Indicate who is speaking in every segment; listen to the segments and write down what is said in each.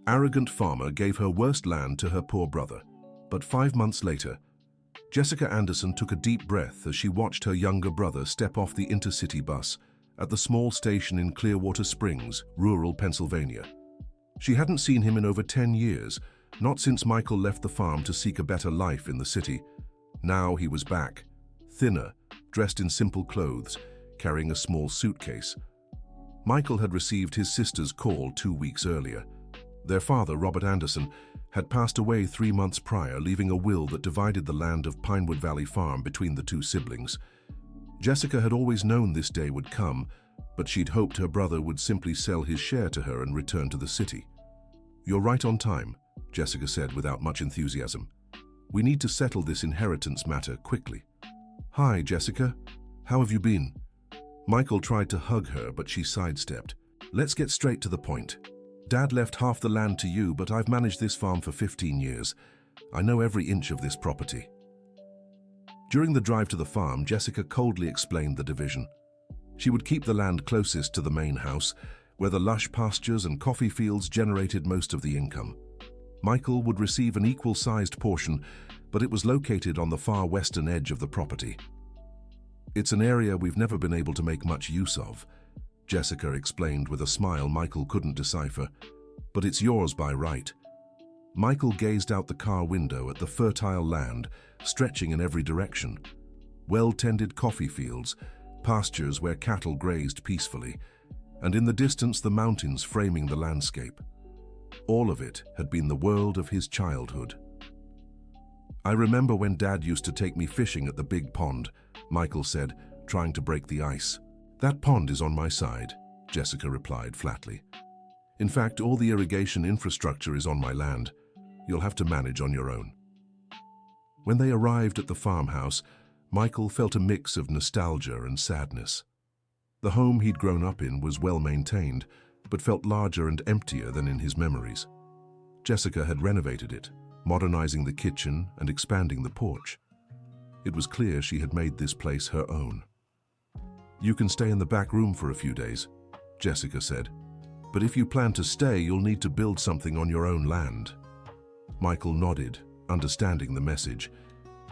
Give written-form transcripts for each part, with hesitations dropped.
Speaker 1: Arrogant farmer gave her worst land to her poor brother. But 5 months later, Jessica Anderson took a deep breath as she watched her younger brother step off the intercity bus at the small station in Clearwater Springs, rural Pennsylvania. She hadn't seen him in over 10 years, not since Michael left the farm to seek a better life in the city. Now he was back, thinner, dressed in simple clothes, carrying a small suitcase. Michael had received his sister's call 2 weeks earlier. Their father, Robert Anderson, had passed away 3 months prior, leaving a will that divided the land of Pinewood Valley Farm between the two siblings. Jessica had always known this day would come, but she'd hoped her brother would simply sell his share to her and return to the city. "You're right on time," Jessica said without much enthusiasm. "We need to settle this inheritance matter quickly." "Hi, Jessica. How have you been?" Michael tried to hug her, but she sidestepped. "Let's get straight to the point. Dad left half the land to you, but I've managed this farm for 15 years. I know every inch of this property." During the drive to the farm, Jessica coldly explained the division. She would keep the land closest to the main house, where the lush pastures and coffee fields generated most of the income. Michael would receive an equal-sized portion, but it was located on the far western edge of the property. "It's an area we've never been able to make much use of," Jessica explained with a smile Michael couldn't decipher. "But it's yours by right." Michael gazed out the car window at the fertile land, stretching in every direction. Well-tended coffee fields, pastures where cattle grazed peacefully, and in the distance the mountains framing the landscape. All of it had been the world of his childhood. "I remember when Dad used to take me fishing at the big pond," Michael said, trying to break the ice. "That pond is on my side," Jessica replied flatly. "In fact, all the irrigation infrastructure is on my land. You'll have to manage on your own." When they arrived at the farmhouse, Michael felt a mix of nostalgia and sadness. The home he'd grown up in was well maintained, but felt larger and emptier than in his memories. Jessica had renovated it, modernizing the kitchen and expanding the porch. It was clear she had made this place her own. "You can stay in the back room for a few days," Jessica said. "But if you plan to stay, you'll need to build something on your own land." Michael nodded, understanding the message.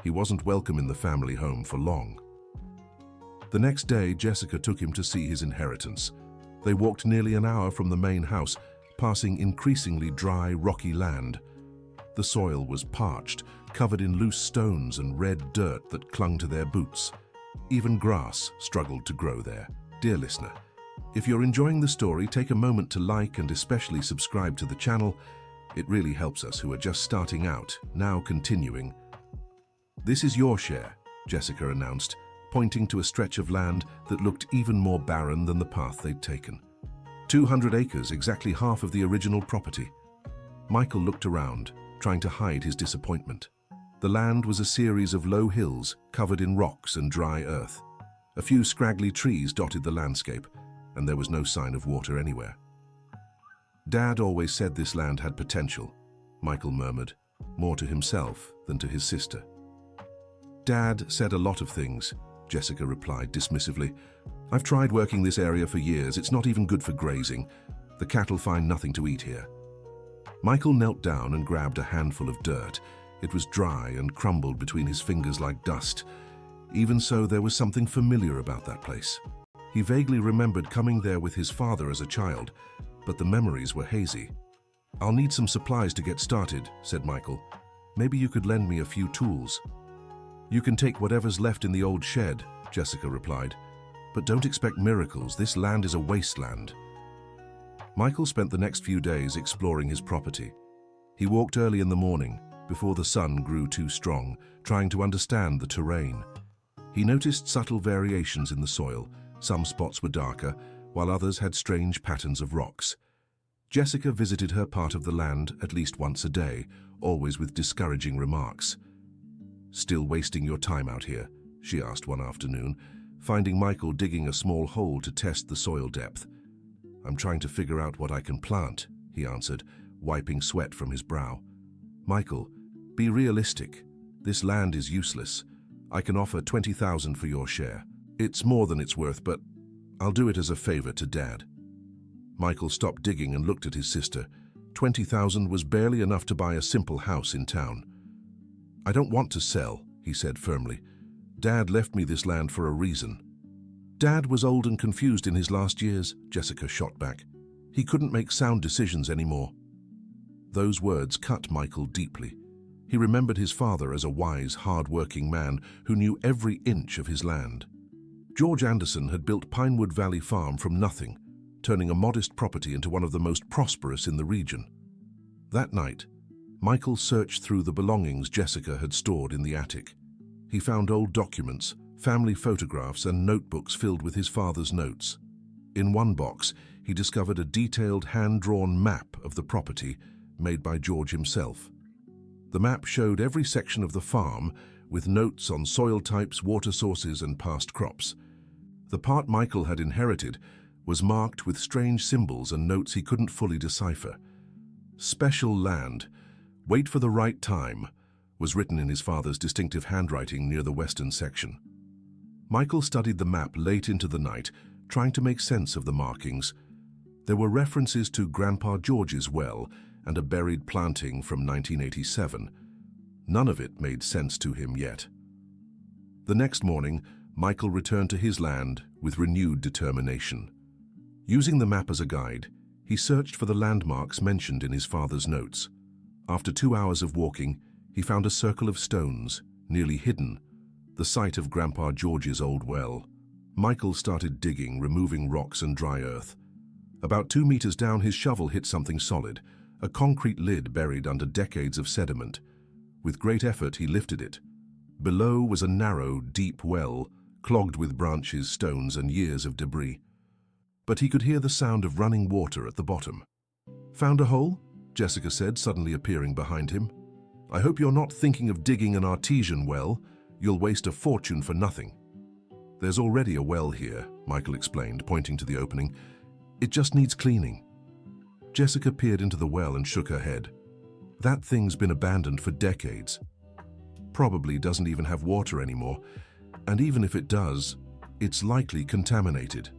Speaker 1: He wasn't welcome in the family home for long. The next day, Jessica took him to see his inheritance. They walked nearly an hour from the main house, passing increasingly dry, rocky land. The soil was parched, covered in loose stones and red dirt that clung to their boots. Even grass struggled to grow there. Dear listener, if you're enjoying the story, take a moment to like and especially subscribe to the channel. It really helps us who are just starting out. Now continuing. "This is your share," Jessica announced, pointing to a stretch of land that looked even more barren than the path they'd taken. 200 acres, exactly half of the original property. Michael looked around, trying to hide his disappointment. The land was a series of low hills covered in rocks and dry earth. A few scraggly trees dotted the landscape, and there was no sign of water anywhere. "Dad always said this land had potential," Michael murmured, more to himself than to his sister. "Dad said a lot of things," Jessica replied dismissively. "I've tried working this area for years. It's not even good for grazing. The cattle find nothing to eat here." Michael knelt down and grabbed a handful of dirt. It was dry and crumbled between his fingers like dust. Even so, there was something familiar about that place. He vaguely remembered coming there with his father as a child, but the memories were hazy. "I'll need some supplies to get started," said Michael. "Maybe you could lend me a few tools." "You can take whatever's left in the old shed," Jessica replied. "But don't expect miracles. This land is a wasteland." Michael spent the next few days exploring his property. He walked early in the morning, before the sun grew too strong, trying to understand the terrain. He noticed subtle variations in the soil. Some spots were darker, while others had strange patterns of rocks. Jessica visited her part of the land at least once a day, always with discouraging remarks. "Still wasting your time out here?" she asked one afternoon, finding Michael digging a small hole to test the soil depth. "I'm trying to figure out what I can plant," he answered, wiping sweat from his brow. "Michael, be realistic. This land is useless. I can offer 20,000 for your share. It's more than it's worth, but I'll do it as a favor to Dad." Michael stopped digging and looked at his sister, $20,000 was barely enough to buy a simple house in town. "I don't want to sell," he said firmly. "Dad left me this land for a reason." "Dad was old and confused in his last years," Jessica shot back. "He couldn't make sound decisions anymore." Those words cut Michael deeply. He remembered his father as a wise, hard-working man who knew every inch of his land. George Anderson had built Pinewood Valley Farm from nothing, turning a modest property into one of the most prosperous in the region. That night, Michael searched through the belongings Jessica had stored in the attic. He found old documents, family photographs, and notebooks filled with his father's notes. In one box, he discovered a detailed hand-drawn map of the property made by George himself. The map showed every section of the farm, with notes on soil types, water sources, and past crops. The part Michael had inherited was marked with strange symbols and notes he couldn't fully decipher. "Special land. Wait for the right time," was written in his father's distinctive handwriting near the western section. Michael studied the map late into the night, trying to make sense of the markings. There were references to Grandpa George's well and a buried planting from 1987. None of it made sense to him yet. The next morning, Michael returned to his land with renewed determination. Using the map as a guide, he searched for the landmarks mentioned in his father's notes. After 2 hours of walking, he found a circle of stones, nearly hidden, the site of Grandpa George's old well. Michael started digging, removing rocks and dry earth. About 2 meters down, his shovel hit something solid, a concrete lid buried under decades of sediment. With great effort, he lifted it. Below was a narrow, deep well, clogged with branches, stones, and years of debris. But he could hear the sound of running water at the bottom. "Found a hole?" Jessica said, suddenly appearing behind him. "I hope you're not thinking of digging an artesian well. You'll waste a fortune for nothing." "There's already a well here," Michael explained, pointing to the opening. "It just needs cleaning." Jessica peered into the well and shook her head. "That thing's been abandoned for decades. Probably doesn't even have water anymore, and even if it does, it's likely contaminated."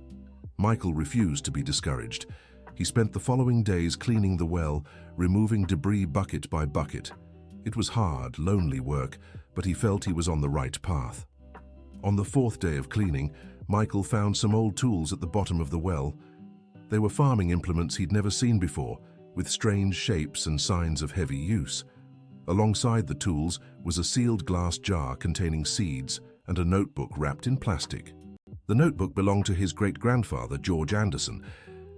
Speaker 1: Michael refused to be discouraged. He spent the following days cleaning the well, removing debris bucket by bucket. It was hard, lonely work, but he felt he was on the right path. On the 4th day of cleaning, Michael found some old tools at the bottom of the well. They were farming implements he'd never seen before, with strange shapes and signs of heavy use. Alongside the tools was a sealed glass jar containing seeds and a notebook wrapped in plastic. The notebook belonged to his great-grandfather, George Anderson,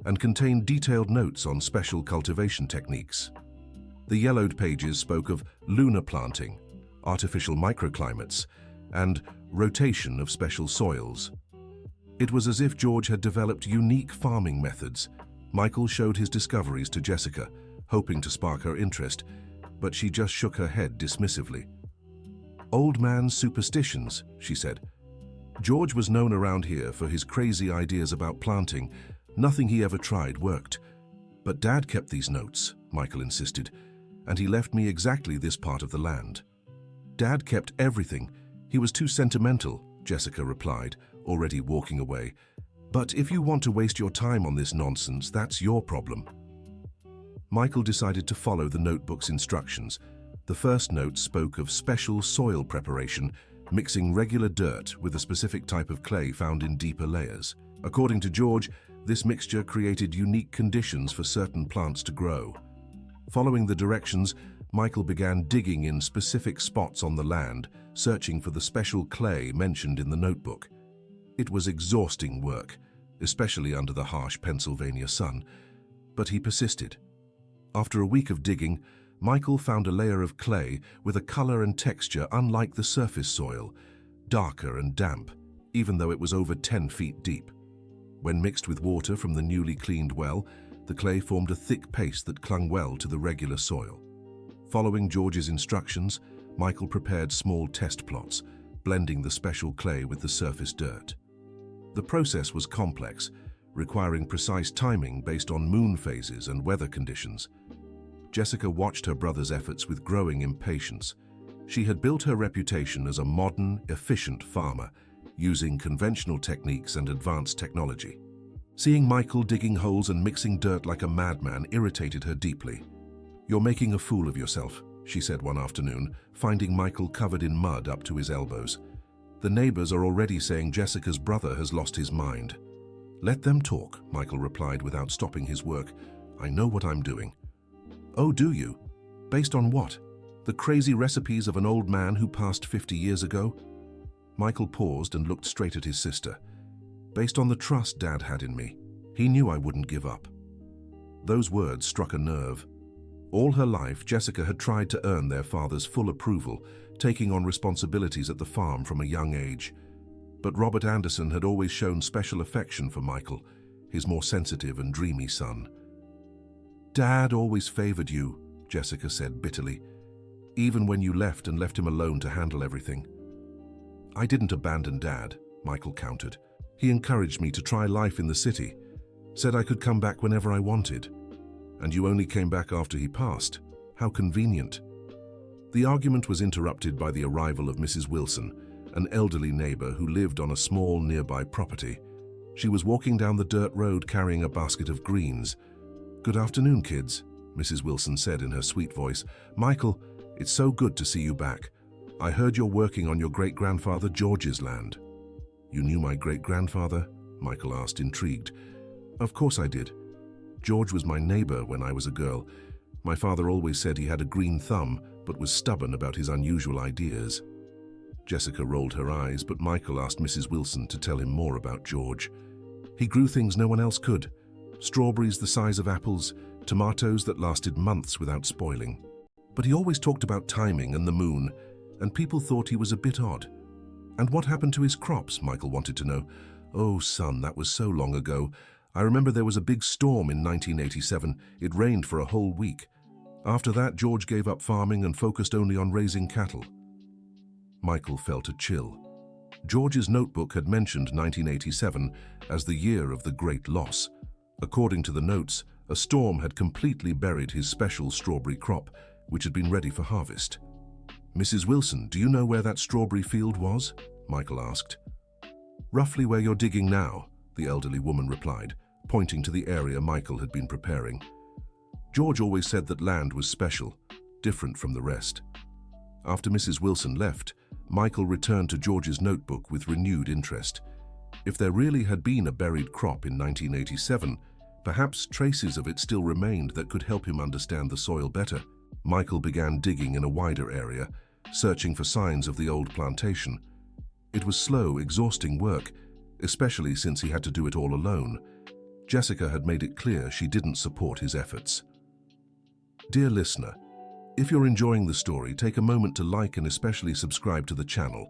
Speaker 1: and contained detailed notes on special cultivation techniques. The yellowed pages spoke of lunar planting, artificial microclimates, and rotation of special soils. It was as if George had developed unique farming methods. Michael showed his discoveries to Jessica, hoping to spark her interest, but she just shook her head dismissively. "Old man's superstitions," she said. "George was known around here for his crazy ideas about planting. Nothing he ever tried worked. But Dad kept these notes," Michael insisted, "and he left me exactly this part of the land." "Dad kept everything. He was too sentimental," Jessica replied, already walking away. "But if you want to waste your time on this nonsense, that's your problem." Michael decided to follow the notebook's instructions. The first note spoke of special soil preparation, mixing regular dirt with a specific type of clay found in deeper layers. According to George, this mixture created unique conditions for certain plants to grow. Following the directions, Michael began digging in specific spots on the land, searching for the special clay mentioned in the notebook. It was exhausting work, especially under the harsh Pennsylvania sun, but he persisted. After a week of digging, Michael found a layer of clay with a color and texture unlike the surface soil, darker and damp, even though it was over 10 feet deep. When mixed with water from the newly cleaned well, the clay formed a thick paste that clung well to the regular soil. Following George's instructions, Michael prepared small test plots, blending the special clay with the surface dirt. The process was complex, requiring precise timing based on moon phases and weather conditions. Jessica watched her brother's efforts with growing impatience. She had built her reputation as a modern, efficient farmer, using conventional techniques and advanced technology. Seeing Michael digging holes and mixing dirt like a madman irritated her deeply. "You're making a fool of yourself," she said one afternoon, finding Michael covered in mud up to his elbows. "The neighbors are already saying Jessica's brother has lost his mind." "Let them talk," Michael replied without stopping his work. "I know what I'm doing." "Oh, do you? Based on what? The crazy recipes of an old man who passed 50 years ago?" Michael paused and looked straight at his sister. "Based on the trust Dad had in me. He knew I wouldn't give up." Those words struck a nerve. All her life, Jessica had tried to earn their father's full approval, taking on responsibilities at the farm from a young age. But Robert Anderson had always shown special affection for Michael, his more sensitive and dreamy son. "Dad always favored you," Jessica said bitterly, "even when you left and left him alone to handle everything." "I didn't abandon Dad," Michael countered. "He encouraged me to try life in the city, said I could come back whenever I wanted. And you only came back after he passed. How convenient." The argument was interrupted by the arrival of Mrs. Wilson, an elderly neighbor who lived on a small nearby property. She was walking down the dirt road carrying a basket of greens. "Good afternoon, kids," Mrs. Wilson said in her sweet voice. "Michael, it's so good to see you back. I heard you're working on your great-grandfather George's land." "You knew my great-grandfather?" Michael asked, intrigued. "Of course I did. George was my neighbor when I was a girl. My father always said he had a green thumb, but was stubborn about his unusual ideas." Jessica rolled her eyes, but Michael asked Mrs. Wilson to tell him more about George. "He grew things no one else could. Strawberries the size of apples, tomatoes that lasted months without spoiling. But he always talked about timing and the moon, and people thought he was a bit odd." "And what happened to his crops?" Michael wanted to know. "Oh, son, that was so long ago. I remember there was a big storm in 1987. It rained for a whole week. After that, George gave up farming and focused only on raising cattle." Michael felt a chill. George's notebook had mentioned 1987 as the year of the great loss. According to the notes, a storm had completely buried his special strawberry crop, which had been ready for harvest. "Mrs. Wilson, do you know where that strawberry field was?" Michael asked. "Roughly where you're digging now," the elderly woman replied, pointing to the area Michael had been preparing. "George always said that land was special, different from the rest." After Mrs. Wilson left, Michael returned to George's notebook with renewed interest. If there really had been a buried crop in 1987, perhaps traces of it still remained that could help him understand the soil better. Michael began digging in a wider area, searching for signs of the old plantation. It was slow, exhausting work, especially since he had to do it all alone. Jessica had made it clear she didn't support his efforts. Dear listener, if you're enjoying the story, take a moment to like and especially subscribe to the channel.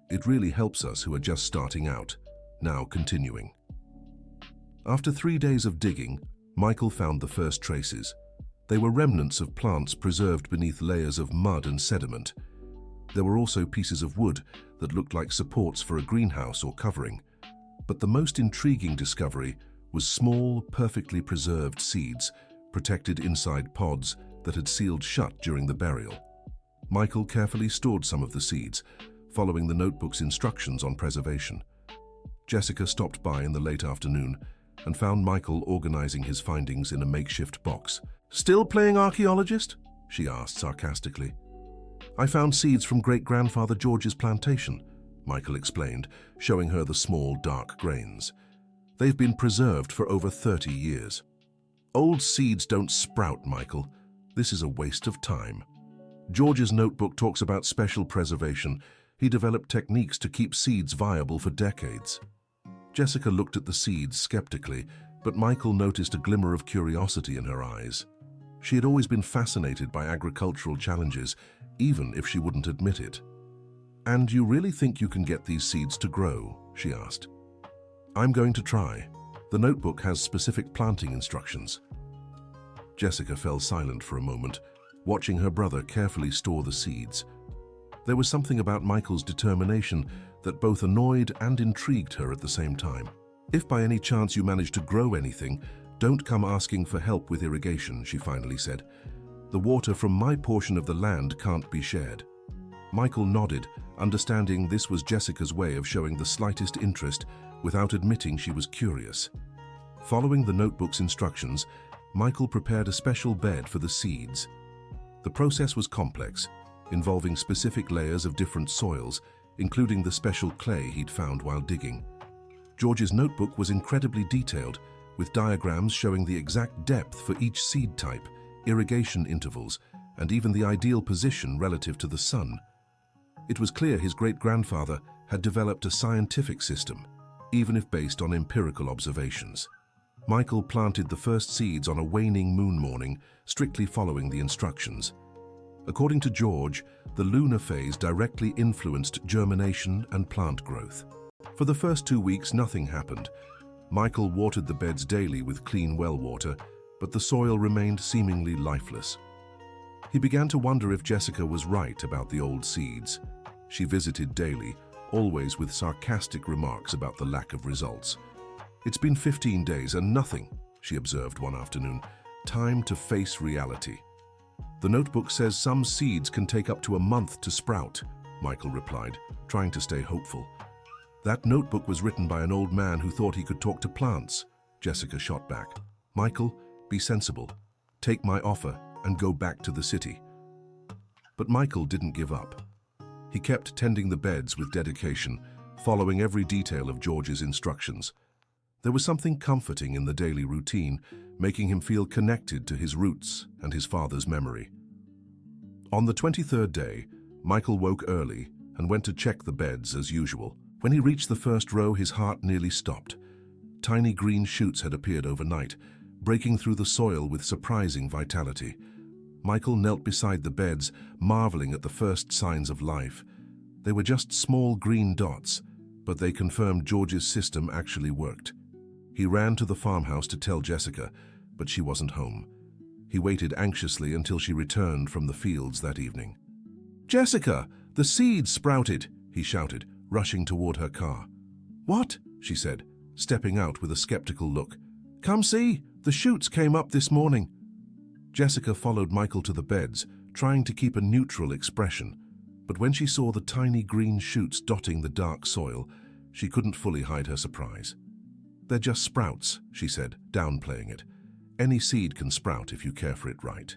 Speaker 1: It really helps us who are just starting out. Now continuing. After 3 days of digging, Michael found the first traces. They were remnants of plants preserved beneath layers of mud and sediment. There were also pieces of wood that looked like supports for a greenhouse or covering. But the most intriguing discovery was small, perfectly preserved seeds protected inside pods that had sealed shut during the burial. Michael carefully stored some of the seeds, following the notebook's instructions on preservation. Jessica stopped by in the late afternoon and found Michael organizing his findings in a makeshift box. "Still playing archaeologist?" she asked sarcastically. "I found seeds from great-grandfather George's plantation," Michael explained, showing her the small, dark grains. "They've been preserved for over 30 years. Old seeds don't sprout, Michael. This is a waste of time." George's notebook talks about special preservation. He developed techniques to keep seeds viable for decades. Jessica looked at the seeds skeptically, but Michael noticed a glimmer of curiosity in her eyes. She had always been fascinated by agricultural challenges, even if she wouldn't admit it. "And you really think you can get these seeds to grow?" she asked. "I'm going to try. The notebook has specific planting instructions." Jessica fell silent for a moment, watching her brother carefully store the seeds. There was something about Michael's determination that both annoyed and intrigued her at the same time. "If by any chance you manage to grow anything, don't come asking for help with irrigation," she finally said. "The water from my portion of the land can't be shared." Michael nodded, understanding this was Jessica's way of showing the slightest interest without admitting she was curious. Following the notebook's instructions, Michael prepared a special bed for the seeds. The process was complex, involving specific layers of different soils, including the special clay he'd found while digging. George's notebook was incredibly detailed, with diagrams showing the exact depth for each seed type, irrigation intervals, and even the ideal position relative to the sun. It was clear his great-grandfather had developed a scientific system, even if based on empirical observations. Michael planted the first seeds on a waning moon morning, strictly following the instructions. According to George, the lunar phase directly influenced germination and plant growth. For the first 2 weeks, nothing happened. Michael watered the beds daily with clean well water, but the soil remained seemingly lifeless. He began to wonder if Jessica was right about the old seeds. She visited daily, always with sarcastic remarks about the lack of results. "It's been 15 days and nothing," she observed one afternoon. "Time to face reality." "The notebook says some seeds can take up to a month to sprout," Michael replied, trying to stay hopeful. "That notebook was written by an old man who thought he could talk to plants," Jessica shot back. "Michael, be sensible. Take my offer and go back to the city." But Michael didn't give up. He kept tending the beds with dedication, following every detail of George's instructions. There was something comforting in the daily routine, making him feel connected to his roots and his father's memory. On the 23rd day, Michael woke early and went to check the beds as usual. When he reached the first row, his heart nearly stopped. Tiny green shoots had appeared overnight, breaking through the soil with surprising vitality. Michael knelt beside the beds, marveling at the first signs of life. They were just small green dots, but they confirmed George's system actually worked. He ran to the farmhouse to tell Jessica, but she wasn't home. He waited anxiously until she returned from the fields that evening. "Jessica, the seeds sprouted!" he shouted, rushing toward her car. "What?" she said, stepping out with a skeptical look. "Come see, the shoots came up this morning." Jessica followed Michael to the beds, trying to keep a neutral expression. But when she saw the tiny green shoots dotting the dark soil, she couldn't fully hide her surprise. "They're just sprouts," she said, downplaying it. "Any seed can sprout if you care for it right."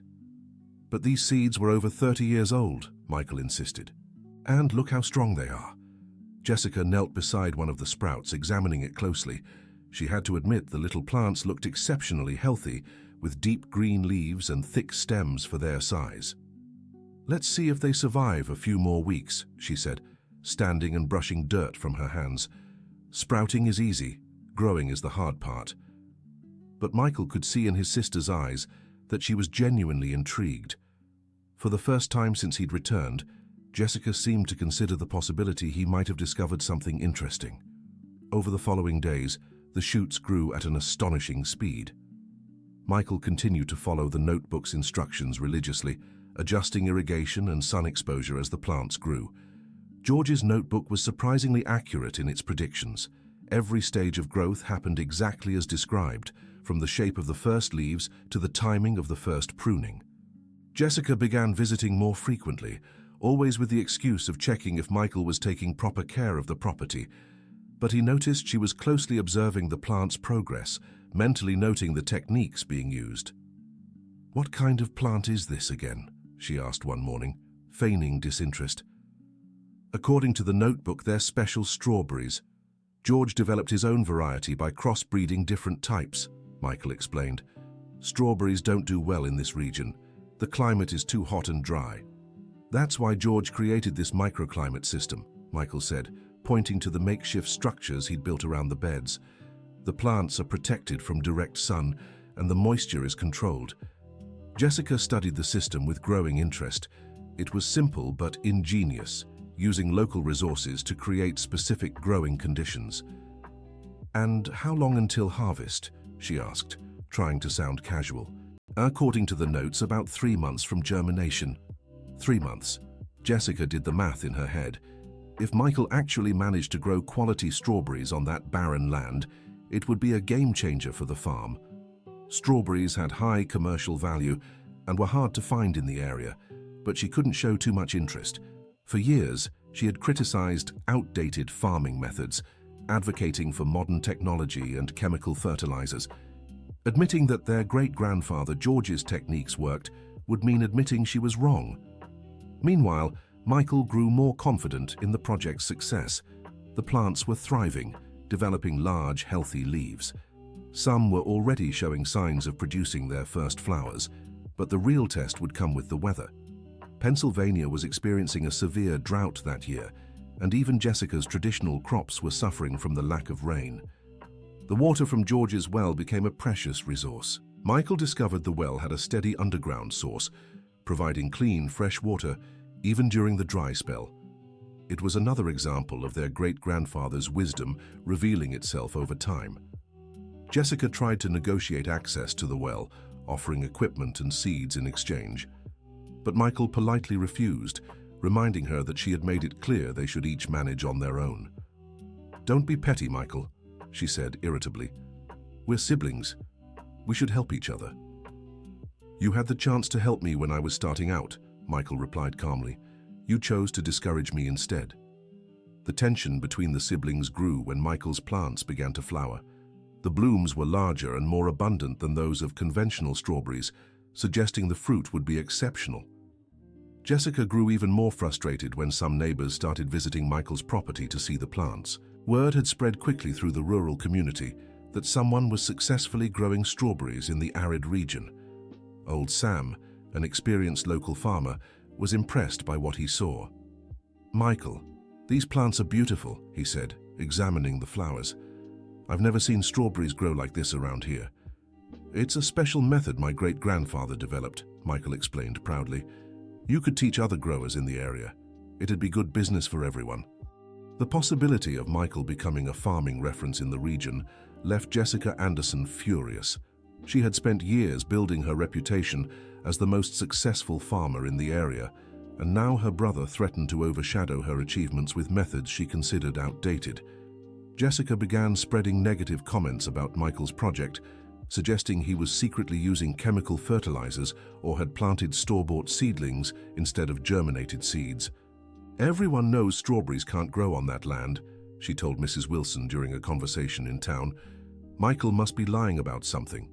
Speaker 1: "But these seeds were over 30 years old," Michael insisted. "And look how strong they are." Jessica knelt beside one of the sprouts, examining it closely. She had to admit the little plants looked exceptionally healthy, with deep green leaves and thick stems for their size. "Let's see if they survive a few more weeks," she said, standing and brushing dirt from her hands. "Sprouting is easy. Growing is the hard part." But Michael could see in his sister's eyes that she was genuinely intrigued. For the first time since he'd returned, Jessica seemed to consider the possibility he might have discovered something interesting. Over the following days, the shoots grew at an astonishing speed. Michael continued to follow the notebook's instructions religiously, adjusting irrigation and sun exposure as the plants grew. George's notebook was surprisingly accurate in its predictions. Every stage of growth happened exactly as described, from the shape of the first leaves to the timing of the first pruning. Jessica began visiting more frequently, always with the excuse of checking if Michael was taking proper care of the property. But he noticed she was closely observing the plant's progress, mentally noting the techniques being used. "What kind of plant is this again?" she asked one morning, feigning disinterest. "According to the notebook, they're special strawberries. George developed his own variety by crossbreeding different types," Michael explained. "Strawberries don't do well in this region. The climate is too hot and dry." "That's why George created this microclimate system," Michael said, pointing to the makeshift structures he'd built around the beds. "The plants are protected from direct sun, and the moisture is controlled." Jessica studied the system with growing interest. It was simple but ingenious, using local resources to create specific growing conditions. "And how long until harvest?" she asked, trying to sound casual. "According to the notes, about 3 months from germination." 3 months. Jessica did the math in her head. If Michael actually managed to grow quality strawberries on that barren land, it would be a game changer for the farm. Strawberries had high commercial value and were hard to find in the area, but she couldn't show too much interest. For years, she had criticized outdated farming methods, advocating for modern technology and chemical fertilizers. Admitting that their great-grandfather George's techniques worked would mean admitting she was wrong. Meanwhile, Michael grew more confident in the project's success. The plants were thriving, developing large, healthy leaves. Some were already showing signs of producing their first flowers, but the real test would come with the weather. Pennsylvania was experiencing a severe drought that year, and even Jessica's traditional crops were suffering from the lack of rain. The water from George's well became a precious resource. Michael discovered the well had a steady underground source, providing clean, fresh water even during the dry spell. It was another example of their great-grandfather's wisdom revealing itself over time. Jessica tried to negotiate access to the well, offering equipment and seeds in exchange. But Michael politely refused, reminding her that she had made it clear they should each manage on their own. "Don't be petty, Michael," she said irritably. "We're siblings. We should help each other." "You had the chance to help me when I was starting out," Michael replied calmly. "You chose to discourage me instead." The tension between the siblings grew when Michael's plants began to flower. The blooms were larger and more abundant than those of conventional strawberries, suggesting the fruit would be exceptional. Jessica grew even more frustrated when some neighbors started visiting Michael's property to see the plants. Word had spread quickly through the rural community that someone was successfully growing strawberries in the arid region. Old Sam, an experienced local farmer, was impressed by what he saw. "Michael, these plants are beautiful," he said, examining the flowers. "I've never seen strawberries grow like this around here." "It's a special method my great-grandfather developed," Michael explained proudly. "You could teach other growers in the area. It'd be good business for everyone." The possibility of Michael becoming a farming reference in the region left Jessica Anderson furious. She had spent years building her reputation as the most successful farmer in the area, and now her brother threatened to overshadow her achievements with methods she considered outdated. Jessica began spreading negative comments about Michael's project, suggesting he was secretly using chemical fertilizers or had planted store-bought seedlings instead of germinated seeds. "Everyone knows strawberries can't grow on that land," she told Mrs. Wilson during a conversation in town. "Michael must be lying about something."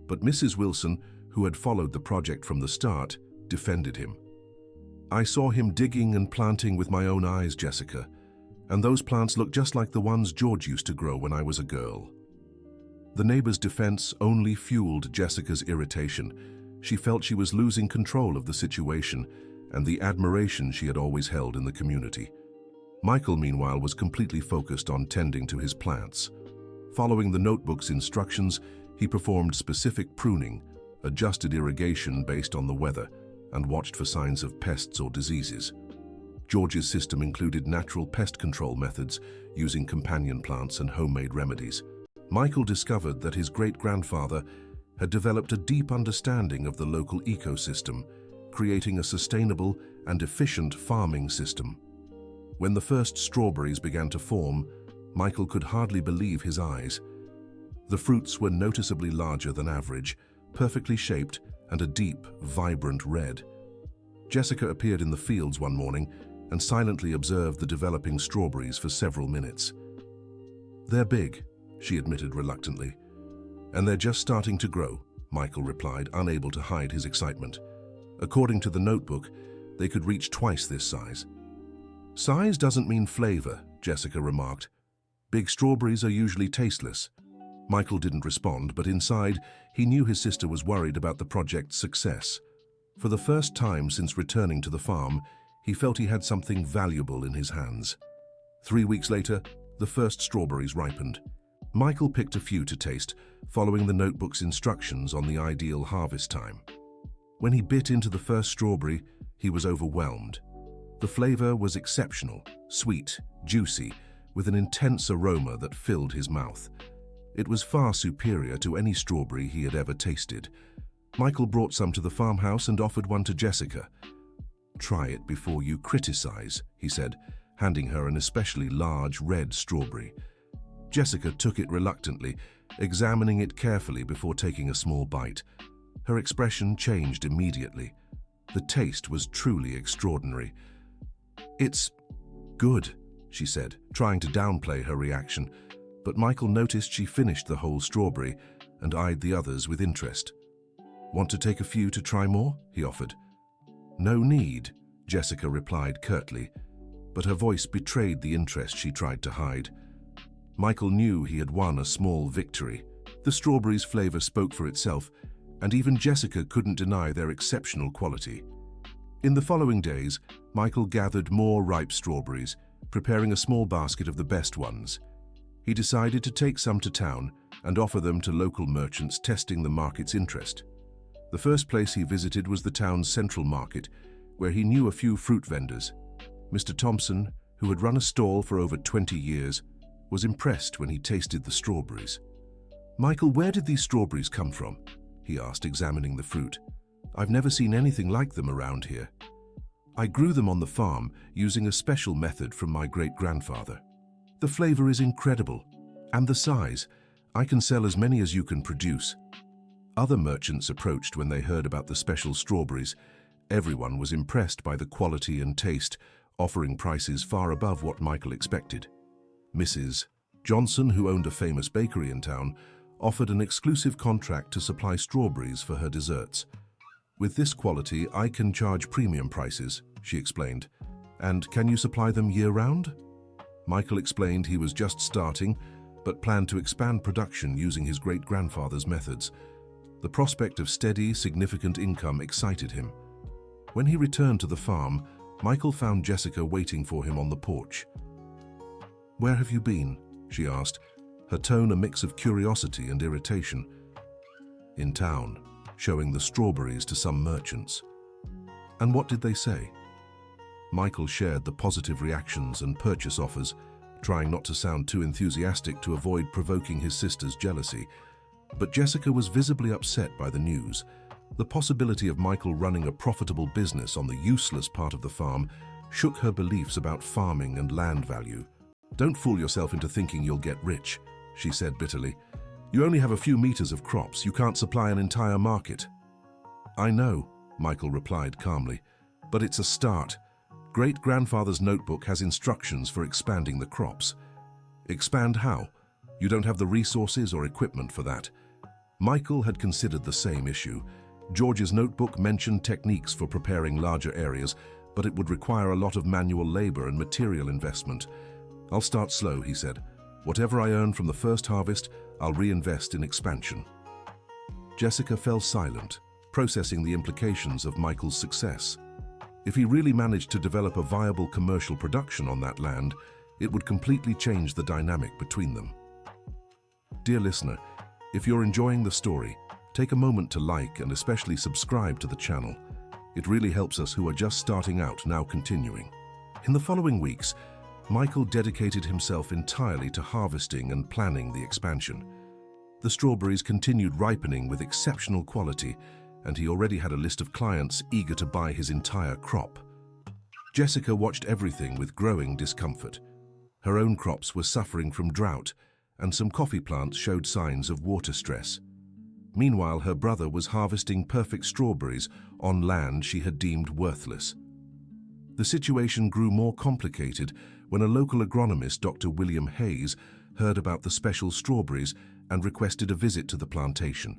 Speaker 1: But Mrs. Wilson, who had followed the project from the start, defended him. "I saw him digging and planting with my own eyes, Jessica, and those plants look just like the ones George used to grow when I was a girl." The neighbor's defense only fueled Jessica's irritation. She felt she was losing control of the situation and the admiration she had always held in the community. Michael, meanwhile, was completely focused on tending to his plants. Following the notebook's instructions, he performed specific pruning, adjusted irrigation based on the weather, and watched for signs of pests or diseases. George's system included natural pest control methods using companion plants and homemade remedies. Michael discovered that his great-grandfather had developed a deep understanding of the local ecosystem, creating a sustainable and efficient farming system. When the first strawberries began to form, Michael could hardly believe his eyes. The fruits were noticeably larger than average, perfectly shaped, and a deep, vibrant red. Jessica appeared in the fields one morning and silently observed the developing strawberries for several minutes. "They're big," she admitted reluctantly. "And they're just starting to grow," Michael replied, unable to hide his excitement. According to the notebook, they could reach twice this size. "Size doesn't mean flavor," Jessica remarked. "Big strawberries are usually tasteless." Michael didn't respond, but inside, he knew his sister was worried about the project's success. For the first time since returning to the farm, he felt he had something valuable in his hands. 3 weeks later, the first strawberries ripened. Michael picked a few to taste, following the notebook's instructions on the ideal harvest time. When he bit into the first strawberry, he was overwhelmed. The flavor was exceptional, sweet, juicy, with an intense aroma that filled his mouth. It was far superior to any strawberry he had ever tasted. Michael brought some to the farmhouse and offered one to Jessica. "Try it before you criticize," he said, handing her an especially large red strawberry. Jessica took it reluctantly, examining it carefully before taking a small bite. Her expression changed immediately. The taste was truly extraordinary. "It's good," she said, trying to downplay her reaction, but Michael noticed she finished the whole strawberry and eyed the others with interest. "Want to take a few to try more?" he offered. "No need," Jessica replied curtly, but her voice betrayed the interest she tried to hide. Michael knew he had won a small victory. The strawberry's flavor spoke for itself, and even Jessica couldn't deny their exceptional quality. In the following days, Michael gathered more ripe strawberries, preparing a small basket of the best ones. He decided to take some to town and offer them to local merchants, testing the market's interest. The first place he visited was the town's central market, where he knew a few fruit vendors. Mr. Thompson, who had run a stall for over 20 years, was impressed when he tasted the strawberries. "Michael, where did these strawberries come from?" he asked, examining the fruit. "I've never seen anything like them around here." "I grew them on the farm using a special method from my great-grandfather. The flavor is incredible, and the size. I can sell as many as you can produce." Other merchants approached when they heard about the special strawberries. Everyone was impressed by the quality and taste, offering prices far above what Michael expected. Mrs. Johnson, who owned a famous bakery in town, offered an exclusive contract to supply strawberries for her desserts. "With this quality, I can charge premium prices," she explained. "And can you supply them year-round?" Michael explained he was just starting, but planned to expand production using his great-grandfather's methods. The prospect of steady, significant income excited him. When he returned to the farm, Michael found Jessica waiting for him on the porch. "Where have you been?" she asked, her tone a mix of curiosity and irritation. "In town, showing the strawberries to some merchants." "And what did they say?" Michael shared the positive reactions and purchase offers, trying not to sound too enthusiastic to avoid provoking his sister's jealousy. But Jessica was visibly upset by the news. The possibility of Michael running a profitable business on the useless part of the farm shook her beliefs about farming and land value. "Don't fool yourself into thinking you'll get rich," she said bitterly. "You only have a few meters of crops. You can't supply an entire market." "I know," Michael replied calmly, "but it's a start. Great-grandfather's notebook has instructions for expanding the crops." "Expand how? You don't have the resources or equipment for that." Michael had considered the same issue. George's notebook mentioned techniques for preparing larger areas, but it would require a lot of manual labor and material investment. "I'll start slow," he said. "Whatever I earn from the first harvest, I'll reinvest in expansion." Jessica fell silent, processing the implications of Michael's success. If he really managed to develop a viable commercial production on that land, it would completely change the dynamic between them. Dear listener, if you're enjoying the story, take a moment to like and especially subscribe to the channel. It really helps us who are just starting out now continuing. In the following weeks, Michael dedicated himself entirely to harvesting and planning the expansion. The strawberries continued ripening with exceptional quality, and he already had a list of clients eager to buy his entire crop. Jessica watched everything with growing discomfort. Her own crops were suffering from drought, and some coffee plants showed signs of water stress. Meanwhile, her brother was harvesting perfect strawberries on land she had deemed worthless. The situation grew more complicated when a local agronomist, Dr. William Hayes, heard about the special strawberries and requested a visit to the plantation.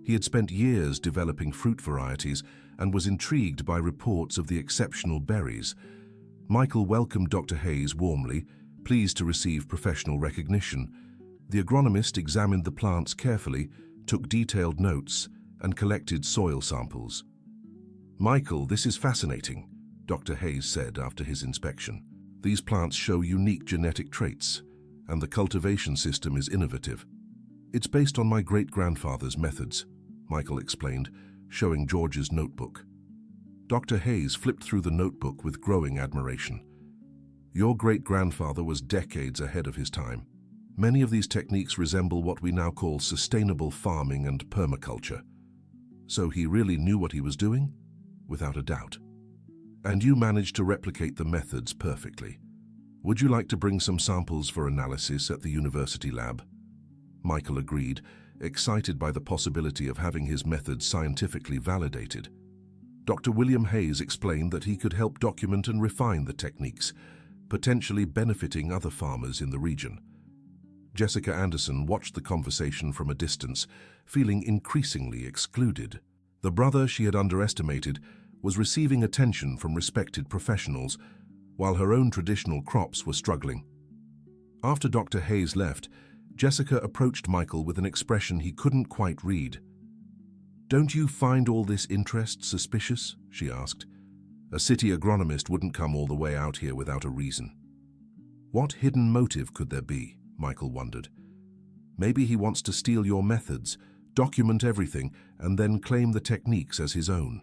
Speaker 1: He had spent years developing fruit varieties and was intrigued by reports of the exceptional berries. Michael welcomed Dr. Hayes warmly, pleased to receive professional recognition. The agronomist examined the plants carefully, took detailed notes, and collected soil samples. "Michael, this is fascinating," Dr. Hayes said after his inspection. "These plants show unique genetic traits, and the cultivation system is innovative." "It's based on my great-grandfather's methods," Michael explained, showing George's notebook. Dr. Hayes flipped through the notebook with growing admiration. "Your great-grandfather was decades ahead of his time. Many of these techniques resemble what we now call sustainable farming and permaculture. So he really knew what he was doing? Without a doubt. And you managed to replicate the methods perfectly. Would you like to bring some samples for analysis at the university lab?" Michael agreed, excited by the possibility of having his methods scientifically validated. Dr. William Hayes explained that he could help document and refine the techniques, potentially benefiting other farmers in the region. Jessica Anderson watched the conversation from a distance, feeling increasingly excluded. The brother she had underestimated was receiving attention from respected professionals, while her own traditional crops were struggling. After Dr. Hayes left, Jessica approached Michael with an expression he couldn't quite read. "Don't you find all this interest suspicious?" she asked. "A city agronomist wouldn't come all the way out here without a reason." What hidden motive could there be? Michael wondered. Maybe he wants to steal your methods, document everything, and then claim the techniques as his own.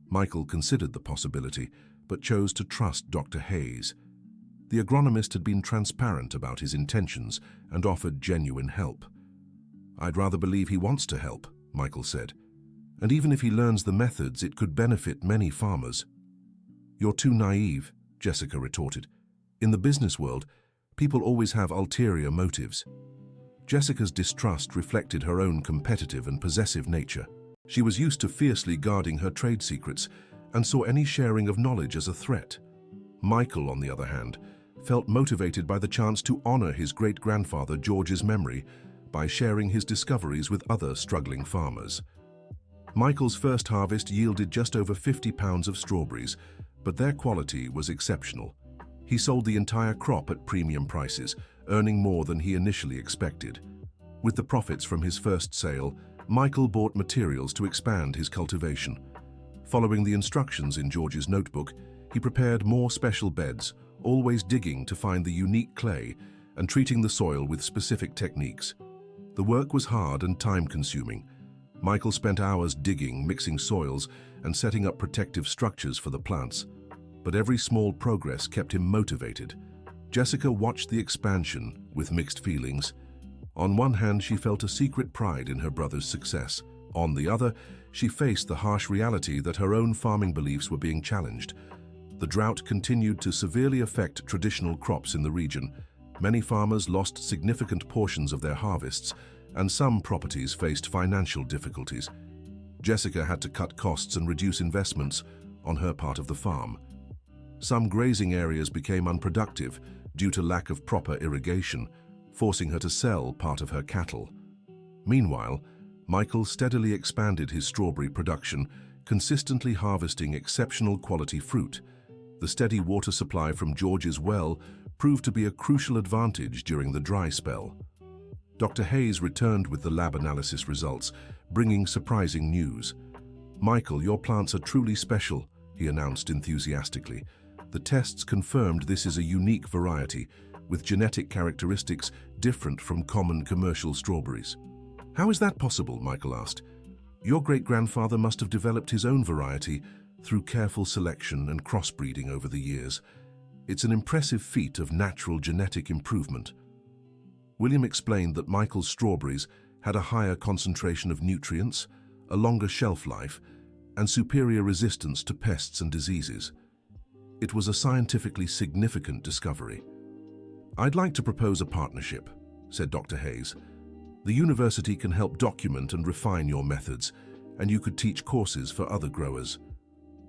Speaker 1: Michael considered the possibility, but chose to trust Dr. Hayes. The agronomist had been transparent about his intentions and offered genuine help. "I'd rather believe he wants to help," Michael said. "And even if he learns the methods, it could benefit many farmers." "You're too naive," Jessica retorted. "In the business world, people always have ulterior motives." Jessica's distrust reflected her own competitive and possessive nature. She was used to fiercely guarding her trade secrets and saw any sharing of knowledge as a threat. Michael, on the other hand, felt motivated by the chance to honor his great-grandfather George's memory by sharing his discoveries with other struggling farmers. Michael's first harvest yielded just over 50 pounds of strawberries, but their quality was exceptional. He sold the entire crop at premium prices, earning more than he initially expected. With the profits from his first sale, Michael bought materials to expand his cultivation. Following the instructions in George's notebook, he prepared more special beds, always digging to find the unique clay and treating the soil with specific techniques. The work was hard and time-consuming. Michael spent hours digging, mixing soils, and setting up protective structures for the plants. But every small progress kept him motivated. Jessica watched the expansion with mixed feelings. On one hand, she felt a secret pride in her brother's success. On the other, she faced the harsh reality that her own farming beliefs were being challenged. The drought continued to severely affect traditional crops in the region. Many farmers lost significant portions of their harvests, and some properties faced financial difficulties. Jessica had to cut costs and reduce investments on her part of the farm. Some grazing areas became unproductive due to lack of proper irrigation, forcing her to sell part of her cattle. Meanwhile, Michael steadily expanded his strawberry production, consistently harvesting exceptional quality fruit. The steady water supply from George's well proved to be a crucial advantage during the dry spell. Dr. Hayes returned with the lab analysis results, bringing surprising news. "Michael, your plants are truly special," he announced enthusiastically. "The tests confirmed this is a unique variety, with genetic characteristics different from common commercial strawberries." "How is that possible?" Michael asked. "Your great-grandfather must have developed his own variety through careful selection and crossbreeding over the years. It's an impressive feat of natural genetic improvement." William explained that Michael's strawberries had a higher concentration of nutrients, a longer shelf life, and superior resistance to pests and diseases. It was a scientifically significant discovery. "I'd like to propose a partnership," said Dr. Hayes. "The university can help document and refine your methods, and you could teach courses for other growers."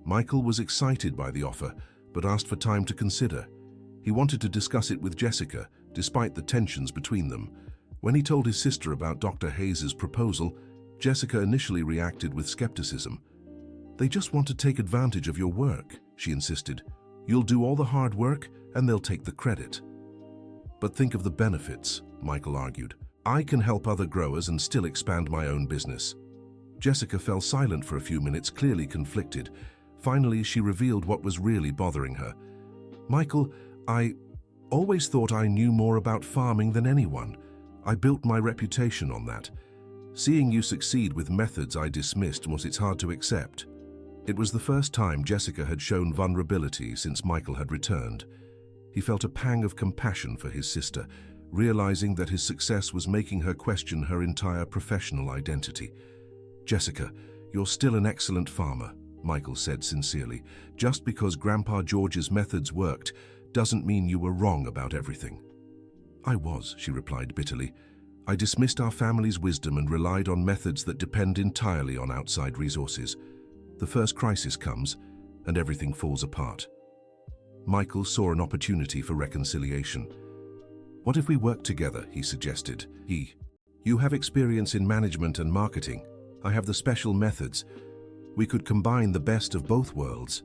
Speaker 1: Michael was excited by the offer, but asked for time to consider. He wanted to discuss it with Jessica, despite the tensions between them. When he told his sister about Dr. Hayes's proposal, Jessica initially reacted with skepticism. "They just want to take advantage of your work," she insisted. "You'll do all the hard work, and they'll take the credit." "But think of the benefits," Michael argued. "I can help other growers and still expand my own business." Jessica fell silent for a few minutes, clearly conflicted. Finally, she revealed what was really bothering her. "Michael, I always thought I knew more about farming than anyone. I built my reputation on that. Seeing you succeed with methods I dismissed it's hard to accept." It was the first time Jessica had shown vulnerability since Michael had returned. He felt a pang of compassion for his sister, realizing that his success was making her question her entire professional identity. "Jessica, you're still an excellent farmer," Michael said sincerely. "Just because Grandpa George's methods worked doesn't mean you were wrong about everything." "I was," she replied bitterly. "I dismissed our family's wisdom and relied on methods that depend entirely on outside resources. The first crisis comes, and everything falls apart." Michael saw an opportunity for reconciliation. "What if we work together?" he suggested. "You have experience in management and marketing. I have the special methods. We could combine the best of both worlds."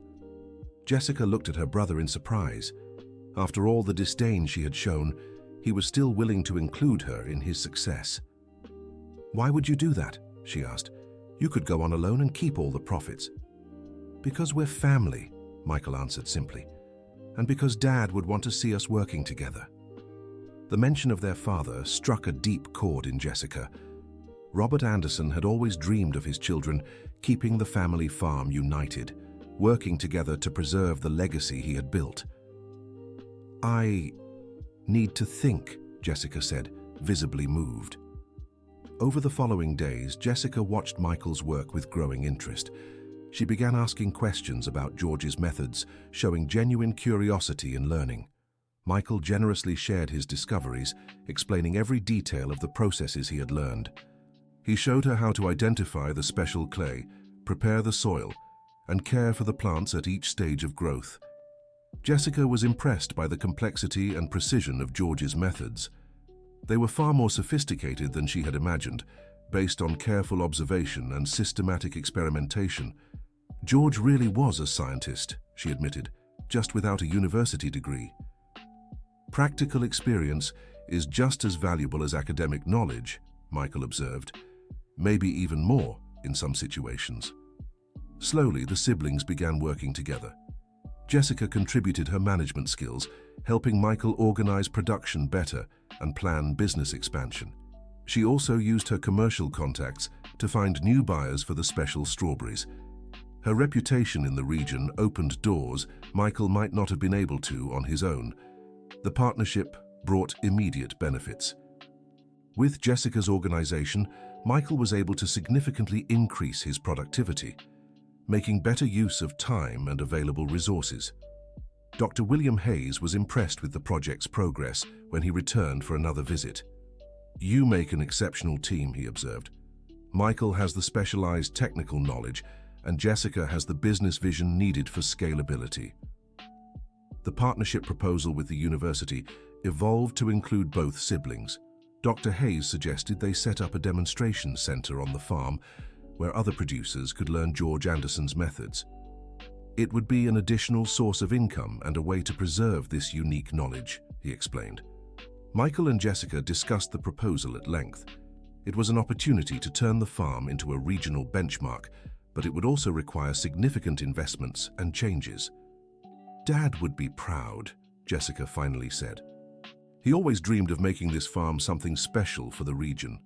Speaker 1: Jessica looked at her brother in surprise. After all the disdain she had shown, he was still willing to include her in his success. "Why would you do that?" she asked. "You could go on alone and keep all the profits." "Because we're family," Michael answered simply, "and because Dad would want to see us working together." The mention of their father struck a deep chord in Jessica. Robert Anderson had always dreamed of his children keeping the family farm united, working together to preserve the legacy he had built. "I need to think," Jessica said, visibly moved. Over the following days, Jessica watched Michael's work with growing interest. She began asking questions about George's methods, showing genuine curiosity in learning. Michael generously shared his discoveries, explaining every detail of the processes he had learned. He showed her how to identify the special clay, prepare the soil, and care for the plants at each stage of growth. Jessica was impressed by the complexity and precision of George's methods. They were far more sophisticated than she had imagined, based on careful observation and systematic experimentation. George really was a scientist, she admitted, just without a university degree. "Practical experience is just as valuable as academic knowledge," Michael observed, "maybe even more in some situations." Slowly, the siblings began working together. Jessica contributed her management skills, helping Michael organize production better and plan business expansion. She also used her commercial contacts to find new buyers for the special strawberries. Her reputation in the region opened doors Michael might not have been able to on his own. The partnership brought immediate benefits. With Jessica's organization, Michael was able to significantly increase his productivity, making better use of time and available resources. Dr. William Hayes was impressed with the project's progress when he returned for another visit. "You make an exceptional team," he observed. "Michael has the specialized technical knowledge, and Jessica has the business vision needed for scalability." The partnership proposal with the university evolved to include both siblings. Dr. Hayes suggested they set up a demonstration center on the farm where other producers could learn George Anderson's methods. It would be an additional source of income and a way to preserve this unique knowledge, he explained. Michael and Jessica discussed the proposal at length. It was an opportunity to turn the farm into a regional benchmark, but it would also require significant investments and changes. "Dad would be proud," Jessica finally said. "He always dreamed of making this farm something special for the region."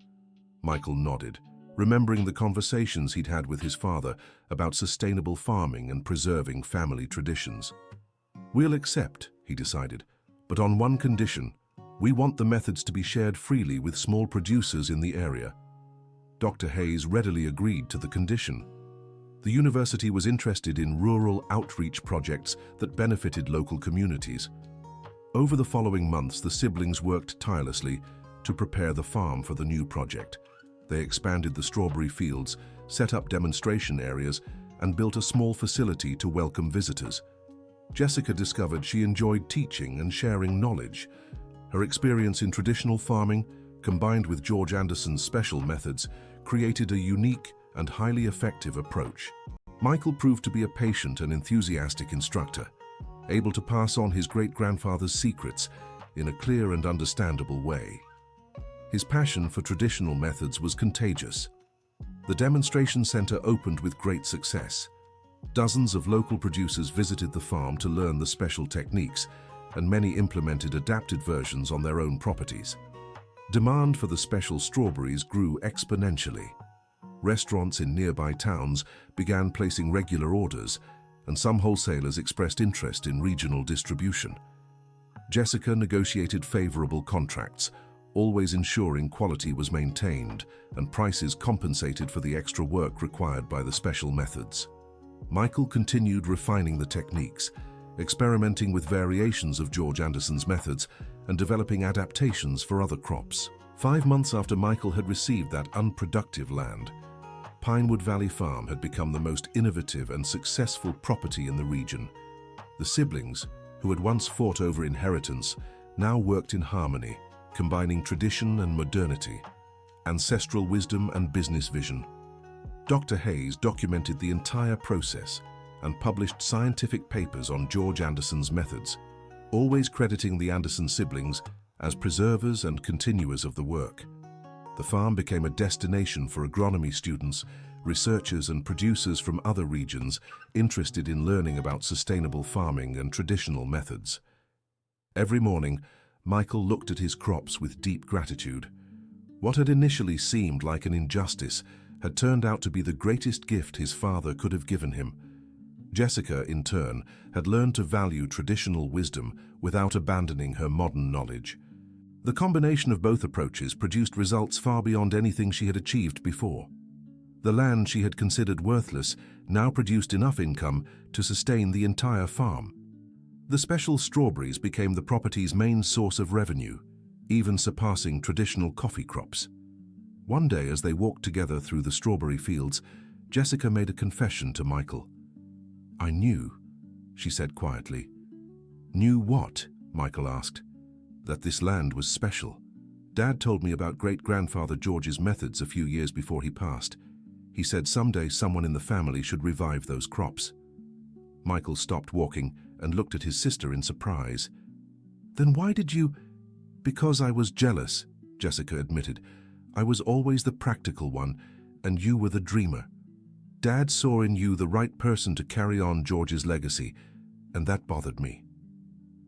Speaker 1: Michael nodded, remembering the conversations he'd had with his father about sustainable farming and preserving family traditions. "We'll accept," he decided, "but on one condition. We want the methods to be shared freely with small producers in the area." Dr. Hayes readily agreed to the condition. The university was interested in rural outreach projects that benefited local communities. Over the following months, the siblings worked tirelessly to prepare the farm for the new project. They expanded the strawberry fields, set up demonstration areas, and built a small facility to welcome visitors. Jessica discovered she enjoyed teaching and sharing knowledge. Her experience in traditional farming, combined with George Anderson's special methods, created a unique and highly effective approach. Michael proved to be a patient and enthusiastic instructor, able to pass on his great-grandfather's secrets in a clear and understandable way. His passion for traditional methods was contagious. The demonstration center opened with great success. Dozens of local producers visited the farm to learn the special techniques, and many implemented adapted versions on their own properties. Demand for the special strawberries grew exponentially. Restaurants in nearby towns began placing regular orders, and some wholesalers expressed interest in regional distribution. Jessica negotiated favorable contracts, always ensuring quality was maintained and prices compensated for the extra work required by the special methods. Michael continued refining the techniques, experimenting with variations of George Anderson's methods and developing adaptations for other crops. 5 months after Michael had received that unproductive land, Pinewood Valley Farm had become the most innovative and successful property in the region. The siblings, who had once fought over inheritance, now worked in harmony, combining tradition and modernity, ancestral wisdom and business vision. Dr. Hayes documented the entire process and published scientific papers on George Anderson's methods, always crediting the Anderson siblings as preservers and continuers of the work. The farm became a destination for agronomy students, researchers and producers from other regions interested in learning about sustainable farming and traditional methods. Every morning, Michael looked at his crops with deep gratitude. What had initially seemed like an injustice had turned out to be the greatest gift his father could have given him. Jessica, in turn, had learned to value traditional wisdom without abandoning her modern knowledge. The combination of both approaches produced results far beyond anything she had achieved before. The land she had considered worthless now produced enough income to sustain the entire farm. The special strawberries became the property's main source of revenue, even surpassing traditional coffee crops. One day, as they walked together through the strawberry fields, Jessica made a confession to Michael. "I knew," she said quietly. "Knew what?" Michael asked. "That this land was special. Dad told me about great-grandfather George's methods a few years before he passed. He said someday someone in the family should revive those crops." Michael stopped walking and looked at his sister in surprise. "Then why did you—" "Because I was jealous," Jessica admitted. "I was always the practical one, and you were the dreamer. Dad saw in you the right person to carry on George's legacy, and that bothered me."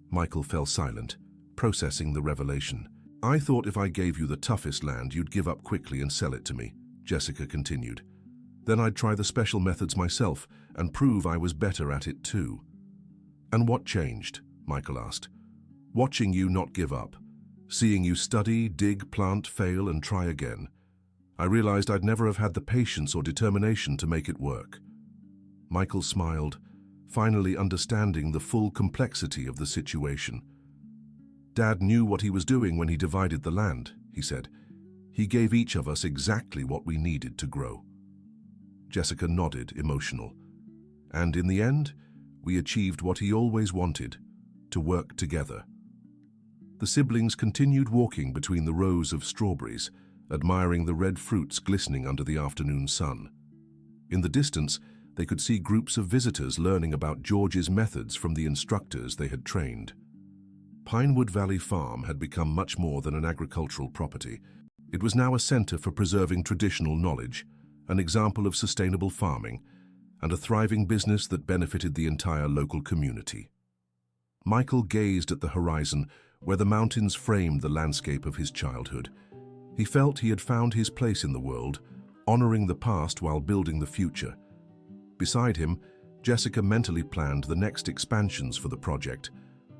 Speaker 1: Michael fell silent, processing the revelation. "I thought if I gave you the toughest land, you'd give up quickly and sell it to me," Jessica continued. "Then I'd try the special methods myself and prove I was better at it too." "And what changed?" Michael asked. "Watching you not give up. Seeing you study, dig, plant, fail, and try again. I realized I'd never have had the patience or determination to make it work." Michael smiled, finally understanding the full complexity of the situation. "Dad knew what he was doing when he divided the land," he said. "He gave each of us exactly what we needed to grow." Jessica nodded, emotional. "And in the end, we achieved what he always wanted, to work together." The siblings continued walking between the rows of strawberries, admiring the red fruits glistening under the afternoon sun. In the distance, they could see groups of visitors learning about George's methods from the instructors they had trained. Pinewood Valley Farm had become much more than an agricultural property. It was now a center for preserving traditional knowledge, an example of sustainable farming, and a thriving business that benefited the entire local community. Michael gazed at the horizon, where the mountains framed the landscape of his childhood. He felt he had found his place in the world, honoring the past while building the future. Beside him, Jessica mentally planned the next expansions for the project: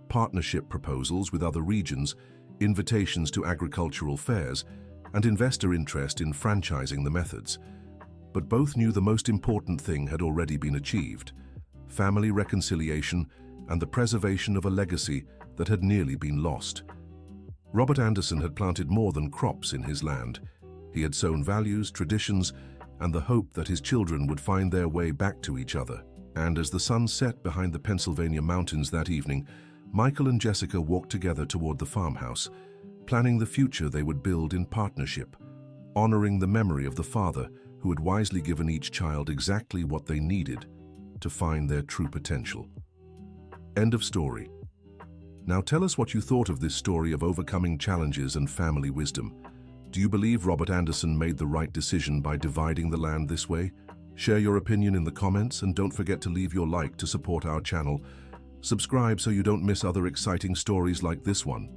Speaker 1: partnership proposals with other regions, invitations to agricultural fairs, and investor interest in franchising the methods. But both knew the most important thing had already been achieved: family reconciliation and the preservation of a legacy that had nearly been lost. Robert Anderson had planted more than crops in his land. He had sown values, traditions, and the hope that his children would find their way back to each other. And as the sun set behind the Pennsylvania mountains that evening, Michael and Jessica walked together toward the farmhouse, planning the future they would build in partnership, honoring the memory of the father who had wisely given each child exactly what they needed to find their true potential. End of story. Now tell us what you thought of this story of overcoming challenges and family wisdom. Do you believe Robert Anderson made the right decision by dividing the land this way? Share your opinion in the comments, and don't forget to leave your like to support our channel. Subscribe so you don't miss other exciting stories like this one.